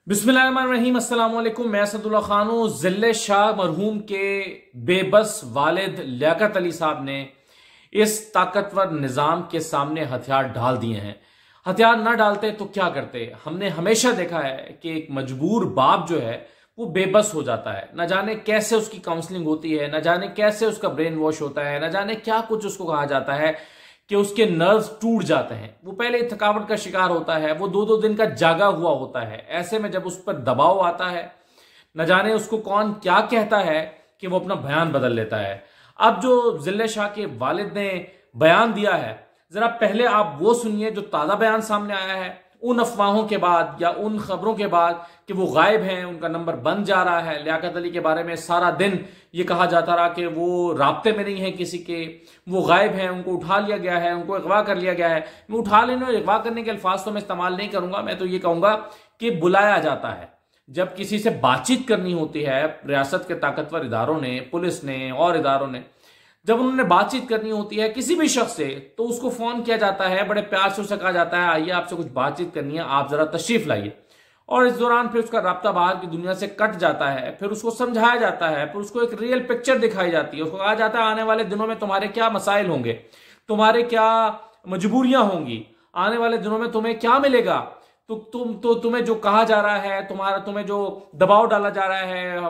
बिस्मिल्लाहिर्रहमानिर्रहीम, अस्सलाम वालेकुम। मैं असदुल्ला खान हूँ। ज़िले शाह मरहूम के बेबस वालिद लियाकत अली साहब ने इस ताकतवर निज़ाम के सामने हथियार डाल दिए हैं। हथियार ना डालते तो क्या करते? हमने हमेशा देखा है कि एक मजबूर बाप जो है वो बेबस हो जाता है। न जाने कैसे उसकी काउंसलिंग होती है, न जाने कैसे उसका ब्रेन वॉश होता है, न जाने क्या कुछ उसको कहा जाता है कि उसके नर्व्स टूट जाते हैं। वो पहले थकावट का शिकार होता है, वो दो दो दिन का जागा हुआ होता है। ऐसे में जब उस पर दबाव आता है, न जाने उसको कौन क्या कहता है कि वो अपना बयान बदल लेता है। अब जो जिले शाह के वालिद ने बयान दिया है, जरा पहले आप वो सुनिए जो ताजा बयान सामने आया है। उन अफवाहों के बाद या उन खबरों के बाद कि वो गायब हैं, उनका नंबर बंद जा रहा है। लियाकत अली के बारे में सारा दिन ये कहा जाता रहा कि वो राब्ते में नहीं है किसी के, वो गायब हैं, उनको उठा लिया गया है, उनको अगवा कर लिया गया है। मैं उठा लेने और अगवा करने के अल्फाज तो मैं इस्तेमाल नहीं करूंगा। मैं तो ये कहूंगा कि बुलाया जाता है। जब किसी से बातचीत करनी होती है, रियासत के ताकतवर इदारों ने, पुलिस ने और इदारों ने, जब उन्होंने बातचीत करनी होती है किसी भी शख्स से, तो उसको फोन किया जाता है, बड़े प्यार से उसे कहा जाता है आइए आपसे कुछ बातचीत करनी है, आप जरा तशरीफ लाइए। और इस दौरान फिर उसका राब्ता बाहर की दुनिया से कट जाता है। फिर उसको समझाया जाता है, फिर उसको एक रियल पिक्चर दिखाई जाती है। उसको कहा जाता है आने वाले दिनों में तुम्हारे क्या मसाइल होंगे, तुम्हारे क्या मजबूरियां होंगी, आने वाले दिनों में तुम्हें क्या मिलेगा। तो तुम्हें जो कहा जा रहा है, तुम्हें जो दबाव डाला जा रहा है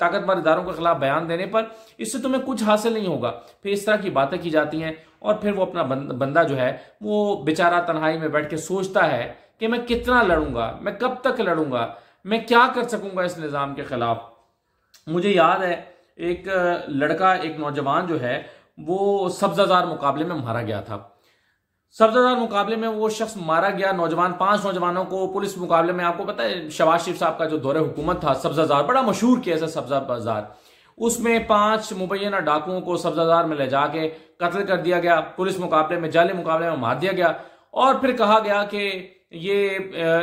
ताकतवर इदारों के खिलाफ बयान देने पर, इससे तुम्हें कुछ हासिल नहीं होगा। फिर इस तरह की बातें की जाती हैं और फिर वो अपना बंदा जो है वो बेचारा तन्हाई में बैठ के सोचता है कि मैं कितना लड़ूंगा, मैं कब तक लड़ूंगा, मैं क्या कर सकूंगा इस निज़ाम के खिलाफ। मुझे याद है एक लड़का, एक नौजवान जो है वो सब्जाजार मुकाबले में मारा गया था। सब्जाजार मुकाबले में वो शख्स मारा गया, नौजवान, 5 नौजवानों को पुलिस मुकाबले में। आपको पता है शहबाज शरीफ साहब का जो दौरे हुकूमत था, सब्जाजार बड़ा मशहूर केस है सब्जा बाजार, उसमें 5 मुबैना डाकुओं को सब्जाजार में ले जाके कत्ल कर दिया गया। पुलिस मुकाबले में, जाली मुकाबले में मार दिया गया। और फिर कहा गया कि ये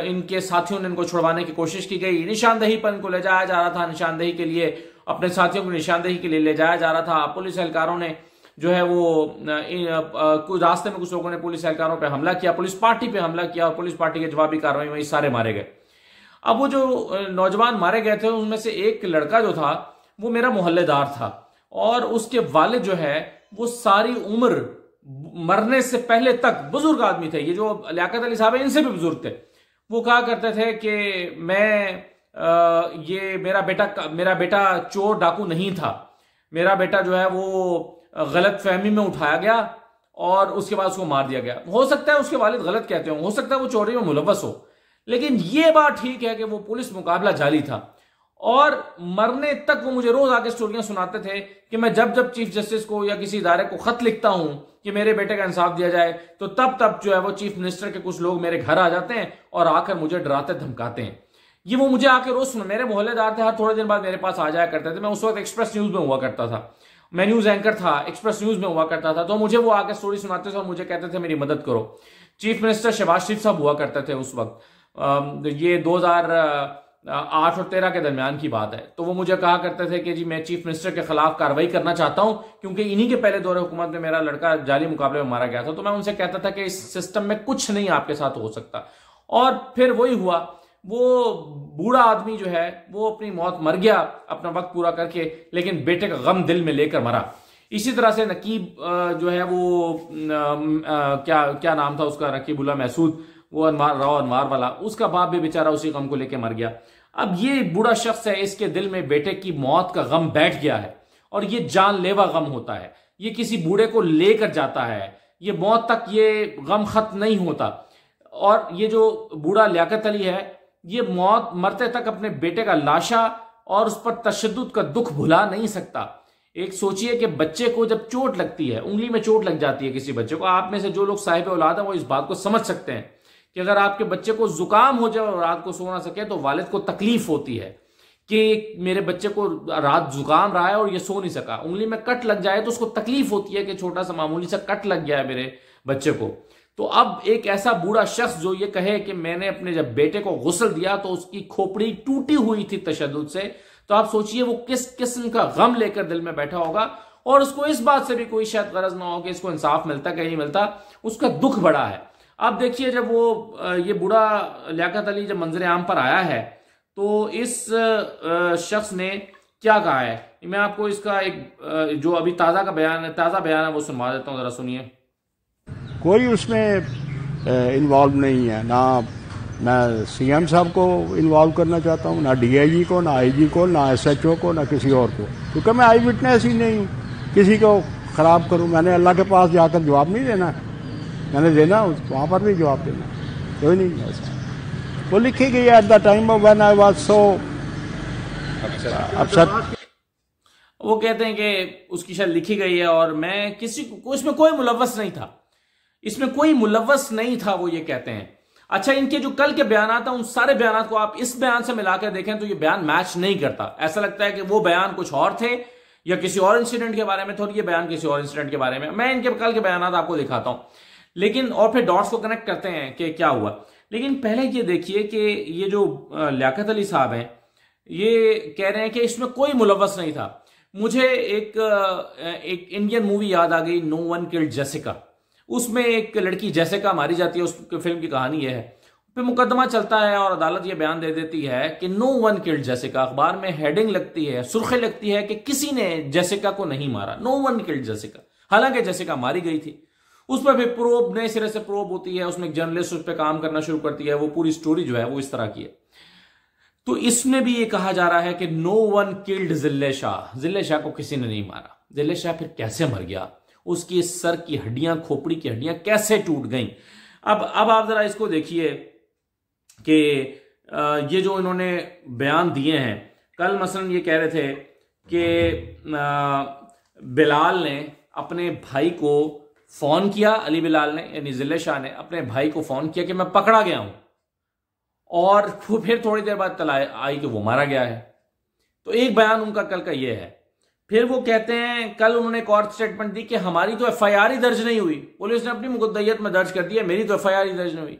इनके साथियों ने इनको छुड़वाने की कोशिश की गई, निशानदेही पर इनको ले जाया जा रहा था, निशानदेही के लिए, अपने साथियों को निशानदेही के लिए ले जाया जा रहा था। पुलिस एहलकारों ने जो है वो कुछ रास्ते में कुछ लोगों ने पुलिस एहलकारों पर हमला किया, पुलिस पार्टी पे हमला किया और पुलिस पार्टी के जवाबी कार्रवाई में सारे मारे गए। अब वो जो नौजवान मारे गए थे उनमें से एक लड़का जो था वो मेरा मोहल्लेदार था और उसके वालिद जो है वो सारी उम्र, मरने से पहले तक बुजुर्ग आदमी थे। ये जो लियाकत अली साहब है इनसे भी बुजुर्ग थे। वो कहा करते थे कि ये मेरा बेटा चोर डाकू नहीं था, मेरा बेटा जो है वो गलत फहमी में उठाया गया और उसके बाद उसको मार दिया गया। हो सकता है उसके वालिद गलत कहते हो सकता है वो चोरी में मुलव्वस हो, लेकिन ये बात ठीक है कि वो पुलिस मुकाबला जाली था। और मरने तक वो मुझे रोज आके स्टोरियां सुनाते थे कि मैं जब जब चीफ जस्टिस को या किसी इदारे को खत लिखता हूं कि मेरे बेटे का इंसाफ दिया जाए, तो तब जो है वो चीफ मिनिस्टर के कुछ लोग मेरे घर आ जाते हैं और आकर मुझे डराते धमकाते हैं। ये वो मुझे आके रोज सुना, मेरे मोहल्लेदार थे, हर थोड़े दिन बाद मेरे पास आ जाया करते थे। मैं उस वक्त एक्सप्रेस न्यूज में हुआ करता था, मैं न्यूज एंकर था, एक्सप्रेस न्यूज में हुआ करता था। तो मुझे वो आके स्टोरी सुनाते थे और मुझे कहते थे मेरी मदद करो। चीफ मिनिस्टर शहबाज शरीफ साहब हुआ करते थे उस वक्त, ये 2008 और 13 के दरमियान की बात है। तो वो मुझे कहा करते थे कि जी मैं चीफ मिनिस्टर के खिलाफ कार्रवाई करना चाहता हूं क्योंकि इन्हीं के पहले दौरे हुकूमत में मेरा लड़का जाली मुकाबले में मारा गया था। तो मैं उनसे कहता था कि इस सिस्टम में कुछ नहीं आपके साथ हो सकता। और फिर वही हुआ, वो बूढ़ा आदमी जो है वो अपनी मौत मर गया अपना वक्त पूरा करके, लेकिन बेटे का गम दिल में लेकर मरा। इसी तरह से नकीब जो है वो क्या नाम था उसका, नकीबुल्ला महसूद, वो अनवार वाला, उसका बाप भी बेचारा उसी गम को लेकर मर गया। अब ये बूढ़ा शख्स है, इसके दिल में बेटे की मौत का गम बैठ गया है और ये जानलेवा गम होता है। ये किसी बूढ़े को लेकर जाता है, ये मौत तक ये गम खत्म नहीं होता। और ये जो बूढ़ा लियाकत अली है ये मौत मरते तक अपने बेटे का लाशा और उस पर तशद्दुद का दुख भुला नहीं सकता। एक सोचिए कि बच्चे को जब चोट लगती है, उंगली में चोट लग जाती है किसी बच्चे को, आप में से जो लोग साहिब औलाद हैं वो इस बात को समझ सकते हैं कि अगर आपके बच्चे को जुकाम हो जाए और रात को सो ना सके तो वालिद को तकलीफ होती है कि मेरे बच्चे को रात जुकाम रहा है और ये सो नहीं सका। उंगली में कट लग जाए तो उसको तकलीफ होती है कि छोटा सा मामूली सा कट लग गया है मेरे बच्चे को। तो अब एक ऐसा बूढ़ा शख्स जो ये कहे कि मैंने अपने जब बेटे को गुस्ल दिया तो उसकी खोपड़ी टूटी हुई थी तशद्दुद से, तो आप सोचिए वो किस किस्म का गम लेकर दिल में बैठा होगा। और उसको इस बात से भी कोई शायद गरज ना हो कि इसको इंसाफ मिलता कि नहीं मिलता, उसका दुख बड़ा है। अब देखिए जब वो ये बूढ़ा लियाकत अली जब मंजर आम पर आया है तो इस शख्स ने क्या कहा है, मैं आपको इसका एक जो अभी ताज़ा बयान है वो सुनवा देता हूँ, ज़रा सुनिए। कोई उसमें इन्वॉल्व नहीं है, ना मैं सीएम साहब को इन्वॉल्व करना चाहता हूँ, ना डीआईजी को, ना आईजी को, ना एसएचओ को, ना किसी और को, क्योंकि मैं आई विटनेस ही नहीं हूँ किसी को ख़राब करूँ। मैंने अल्लाह के पास जाकर जवाब नहीं देना, मैंने देना वहाँ पर भी जवाब देना, कोई नहीं ऐसा। वो लिखी गई है at the time of when I was so upset. वो कहते हैं कि उसकी शायद लिखी गई है और मैं किसी को इसमें कोई मुलव्वस नहीं था, इसमें कोई मुलव्वस नहीं था, वो ये कहते हैं। अच्छा, इनके जो कल के बयान था उन सारे बयान को आप इस बयान से मिलाकर देखें तो ये बयान मैच नहीं करता। ऐसा लगता है कि वो बयान कुछ और थे या किसी और इंसिडेंट के बारे में थे और ये बयान किसी और इंसिडेंट के बारे में। मैं इनके कल के बयान आपको दिखाता हूं, लेकिन और फिर डॉट्स को कनेक्ट करते हैं कि क्या हुआ। लेकिन पहले ये देखिए कि ये जो लियाकत अली साहब हैं ये कह रहे हैं कि इसमें कोई मुलव्वस नहीं था। मुझे एक इंडियन मूवी याद आ गई, नो वन किल्ड जेसिका। उसमें एक लड़की जेसिका मारी जाती है, उस फिल्म की कहानी यह है। फिर मुकदमा चलता है और अदालत ये बयान दे देती है कि नो वन किल्ड जेसिका। अखबार में हेडिंग लगती है, सुर्खी लगती है कि किसी ने जेसिका को नहीं मारा, नो वन किल्ड जेसिका। हालांकि जेसिका मारी गई थी। उस पर फिर प्रोब नए सिरे से प्रोब होती है, उसमें एक जर्नलिस्ट उस पर काम करना शुरू करती है। वो पूरी स्टोरी जो है वो इस तरह की है। तो इसमें भी ये कहा जा रहा है कि नो वन किल्ड जिल्ले शाह, जिल्ले शाह को किसी ने नहीं मारा। जिल्ले शाह फिर कैसे मर गया, उसकी सर की हड्डियां, खोपड़ी की हड्डियां कैसे टूट गईं। अब आप जरा इसको देखिए कि ये जो इन्होंने बयान दिए हैं, कल मसलन ये कह रहे थे कि बिलाल ने अपने भाई को फोन किया, अली बिलाल ने यानी जिल्ले शाह ने अपने भाई को फोन किया कि मैं पकड़ा गया हूं, और फिर थोड़ी देर बाद तला आई कि वो मारा गया है। तो एक बयान उनका कल का ये है। फिर वो कहते हैं, कल उन्होंने एक और स्टेटमेंट दी कि हमारी तो एफआईआर ही दर्ज नहीं हुई, पुलिस ने अपनी मुकद्दमियत में दर्ज कर दिया, मेरी तो एफआईआर ही दर्ज नहीं हुई।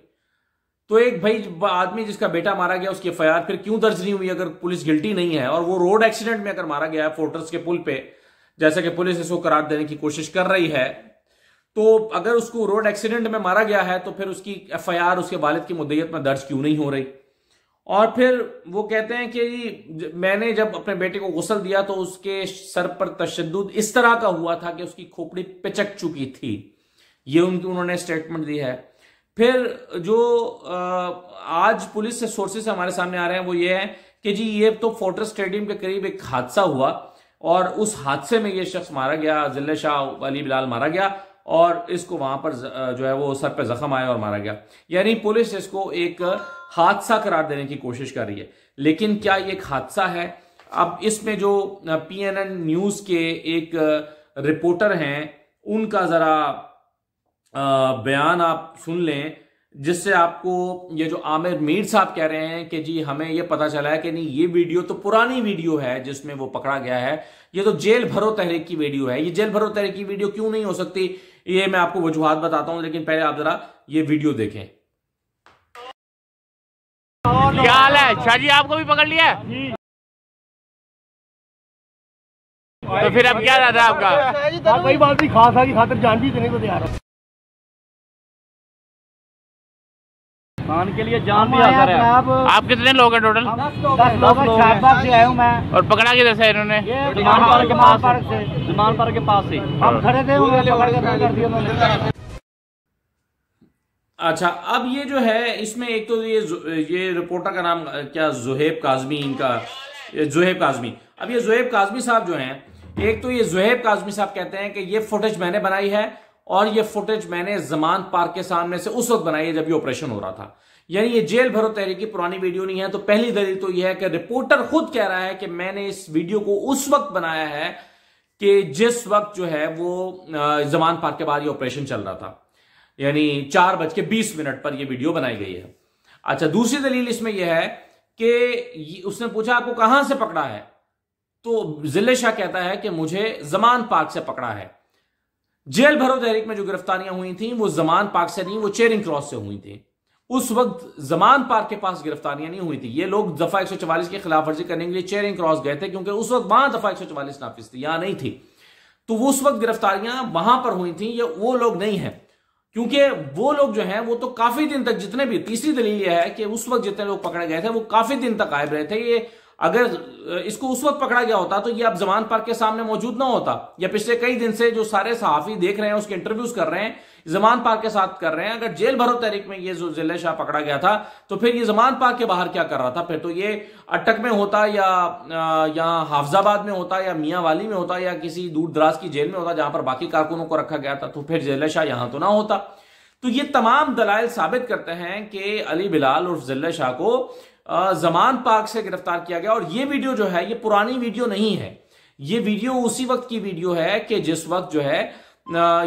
तो एक भाई आदमी जिसका बेटा मारा गया उसकी एफआईआर फिर क्यों दर्ज नहीं हुई अगर पुलिस गिल्टी नहीं है, और वो रोड एक्सीडेंट में अगर मारा गया है फोर्ट्रेस के पुल पे, जैसा कि पुलिस इसको करार देने की कोशिश कर रही है, तो अगर उसको रोड एक्सीडेंट में मारा गया है तो फिर उसकी एफआईआर उसके वालिद की मुद्दत में दर्ज क्यों नहीं हो रही। और फिर वो कहते हैं कि मैंने जब अपने बेटे को गुस्ल दिया तो उसके सर पर तशद्दुद इस तरह का हुआ था कि उसकी खोपड़ी पिचक चुकी थी। ये उन्होंने स्टेटमेंट दी है। फिर जो आज पुलिस से सोर्सेस हमारे सामने आ रहे हैं वो ये है कि जी ये तो फोर्ट्रेस स्टेडियम के करीब एक हादसा हुआ और उस हादसे में ये शख्स मारा गया, जिल्ले शाह अली बिलाल मारा गया और इसको वहां पर जो है वो सर पे जख्म आया और मारा गया। यानी पुलिस इसको एक हादसा करार देने की कोशिश कर रही है। लेकिन क्या ये एक हादसा है? अब इसमें जो PNN न्यूज के एक रिपोर्टर हैं उनका जरा बयान आप सुन लें, जिससे आपको ये जो आमिर मीर साहब कह रहे हैं कि जी हमें ये पता चला है कि नहीं ये वीडियो तो पुरानी वीडियो है जिसमें वो पकड़ा गया है, ये तो जेल भरो तहरीक की वीडियो है। ये जेल भरो तहरीक की वीडियो क्यों नहीं हो सकती, ये मैं आपको वजूहात बताता हूं, लेकिन पहले आप जरा ये वीडियो देखें। क्या हाल है शाह जी, आपको भी पकड़ लिया? तो फिर अब क्या रहता है आपका? कोई बात नहीं, खास की खातिर जान भी देने को तैयार हो। खान के लिए जान भी हाजिर है। आप कितने लोग हैं टोटल? 10 लोग शाहबाग से आए हूँ मैं। और पकड़ा किधर से इन्होंने? जमान पार्क के पास से हम खड़े थे, पकड़ के कर दिया उन्होंने। अच्छा, अब ये जो है इसमें एक तो ये रिपोर्टर का नाम क्या, जुहैब काज़मी, इनका जुहैब काज़मी। अब ये जुहैब काज़मी साहब जो हैं, एक तो ये जुहैब काज़मी साहब कहते हैं कि ये फुटेज मैंने बनाई है और ये फुटेज मैंने जमान पार्क के सामने से उस वक्त बनाई है जब ये ऑपरेशन हो रहा था। यानी ये जेल भरो तहरीक की पुरानी वीडियो नहीं है। तो पहली दलील तो यह है कि रिपोर्टर खुद कह रहा है कि मैंने इस वीडियो को उस वक्त बनाया है कि जिस वक्त जो है वो जमान पार्क के बाद ये ऑपरेशन चल रहा था, यानी 4:20 पर यह वीडियो बनाई गई है। अच्छा, दूसरी दलील इसमें यह है कि उसने पूछा आपको कहां से पकड़ा है, तो जिल्ले शाह कहता है कि मुझे जमान पार्क से पकड़ा है। जेल भरो तहरीक में जो गिरफ्तारियां हुई थी वो जमान पार्क से नहीं, वो चेरिंग क्रॉस से हुई थी। उस वक्त जमान पार्क के पास गिरफ्तारियां नहीं हुई थी। ये लोग दफा 144 की खिलाफ वर्जी करने के लिए चेरिंग क्रॉस गए थे, क्योंकि उस वक्त वहां दफा 144 नाफिज थी, यहां नहीं थी। तो वो उस वक्त गिरफ्तारियां वहां पर हुई थी, ये वो लोग नहीं है, क्योंकि वो लोग जो हैं वो तो काफी दिन तक, जितने भी, तीसरी दलील यह है कि उस वक्त जितने लोग पकड़े गए थे वो काफी दिन तक गायब रहे थे। ये अगर इसको उस वक्त पकड़ा गया होता तो ये अब जमान पार्क के सामने मौजूद ना होता, या पिछले कई दिन से जो सारे सहाफी देख रहे हैं उसके इंटरव्यूज कर रहे हैं, जमान पार्क के साथ कर रहे हैं। अगर जेल भरो तहरीक में ये जो जिले शाह पकड़ा गया था तो फिर ये जमान पार्क के बाहर क्या कर रहा था? फिर तो ये अटक में होता, या यहाँ हाफजाबाद में होता, या मियाँ वाली में होता, या किसी दूर दराज की जेल में होता जहां पर बाकी कारकुनों को रखा गया था। तो फिर जिले शाह यहां तो ना होता। तो ये तमाम दलाइल साबित करते हैं कि अली बिलाल उर्फ जिले शाह को जमान पार्क से गिरफ्तार किया गया। और ये वीडियो जो है ये पुरानी वीडियो नहीं है, ये वीडियो उसी वक्त की वीडियो है कि जिस वक्त जो है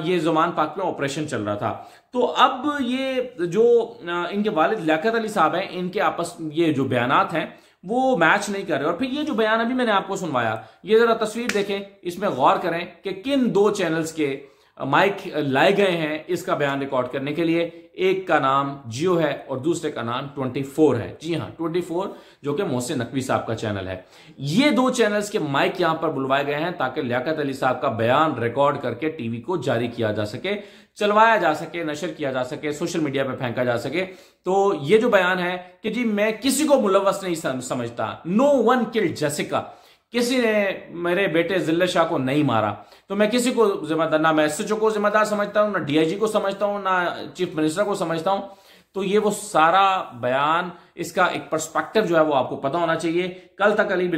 ये जमान पार्क में ऑपरेशन चल रहा था। तो अब ये जो इनके वालिद लियाकत अली साहब हैं, इनके आपस ये जो बयानात हैं वो मैच नहीं कर रहे। और फिर ये जो बयान अभी मैंने आपको सुनवाया, ये जरा तस्वीर देखें, इसमें गौर करें कि किन दो चैनल्स के माइक लाए गए हैं इसका बयान रिकॉर्ड करने के लिए। एक का नाम जियो है और दूसरे का नाम 24 है। जी हां, 24 जो कि मोहसिन नकवी साहब का चैनल है। ये दो चैनल्स के माइक यहां पर बुलवाए गए हैं ताकि लियाकत अली साहब का बयान रिकॉर्ड करके टीवी को जारी किया जा सके, चलवाया जा सके, नशर किया जा सके, सोशल मीडिया पर फेंका जा सके। तो ये जो बयान है कि जी मैं किसी को मुलव्वस नहीं समझता, नो वन किल्ड जेसिका, किसी ने मेरे बेटे जिले शाह को नहीं मारा, तो मैं किसी को जिम्मेदार, ना मैं एसएचओ को जिम्मेदार समझता हूं, ना डीआईजी को समझता हूं, ना चीफ मिनिस्टर को समझता हूं। तो ये वो सारा बयान, इसका एक पर्सपेक्टिव जो है वो आपको पता होना चाहिए। कल तक अली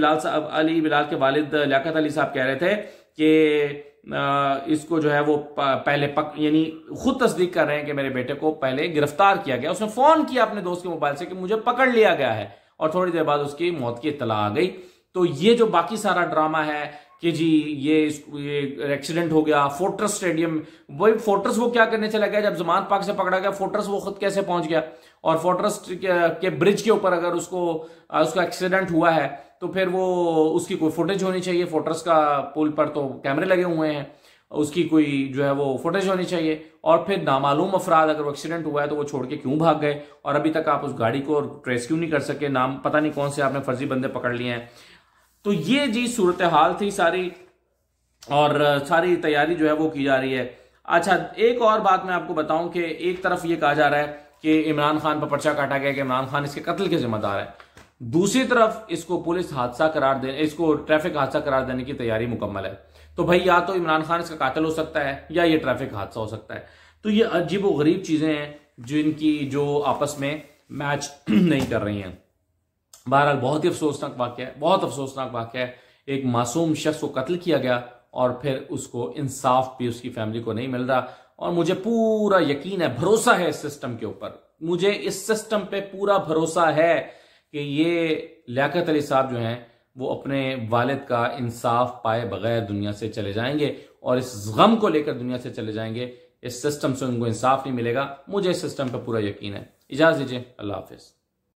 बिलाल के वालिद लियाकत अली साहब कह रहे थे कि इसको जो है वो पहले यानी खुद तस्दीक कर रहे हैं कि मेरे बेटे को पहले गिरफ्तार किया गया, उसने फोन किया अपने दोस्त के मोबाइल से कि मुझे पकड़ लिया गया है, और थोड़ी देर बाद उसकी मौत की इत्तला आ गई। तो ये जो बाकी सारा ड्रामा है कि जी ये एक्सीडेंट हो गया, फोर्ट्रेस स्टेडियम, वही फोर्ट्रेस वो क्या करने चला गया जब जमान पार्क से पकड़ा गया, फोर्ट्रेस वो खुद कैसे पहुंच गया? और फोर्ट्रेस के ब्रिज के ऊपर अगर उसका एक्सीडेंट हुआ है तो फिर वो उसकी कोई फुटेज होनी चाहिए। फोर्ट्रेस का पुल पर तो कैमरे लगे हुए हैं, उसकी कोई जो है वो फुटेज होनी चाहिए। और फिर नामालूम अफराद, अगर वो एक्सीडेंट हुआ है तो वो छोड़ के क्यों भाग गए, और अभी तक आप उस गाड़ी को ट्रेस क्यों नहीं कर सके? नाम पता नहीं कौन से आपने फर्जी बंदे पकड़ लिए हैं। तो ये जी सूरत हाल थी सारी, और सारी तैयारी जो है वो की जा रही है। अच्छा, एक और बात मैं आपको बताऊं कि एक तरफ ये कहा जा रहा है कि इमरान खान पर पर्चा काटा गया कि इमरान खान इसके कत्ल के जिम्मेदार है, दूसरी तरफ इसको पुलिस हादसा करार देने, इसको ट्रैफिक हादसा करार देने की तैयारी मुकम्मल है। तो भाई या तो इमरान खान इसका कातिल हो सकता है या ये ट्रैफिक हादसा हो सकता है। तो ये अजीब व गरीब चीजें हैं जो आपस में मैच नहीं कर रही हैं। बहरहाल बहुत ही अफसोसनाक वाक़या है, बहुत अफसोसनाक वाक़या है। एक मासूम शख्स को कत्ल किया गया और फिर उसको इंसाफ भी उसकी फैमिली को नहीं मिल रहा। और मुझे पूरा यकीन है, भरोसा है इस सिस्टम के ऊपर, मुझे इस सिस्टम पे पूरा भरोसा है कि ये लियाकत अली साहब जो हैं वो अपने वालिद का इंसाफ पाए बगैर दुनिया से चले जाएंगे, और इस गम को लेकर दुनिया से चले जाएंगे। इस सिस्टम से उनको इंसाफ नहीं मिलेगा, मुझे इस सिस्टम पर पूरा यकीन है। इजाज़त दीजिए, अल्लाह हाफिज़।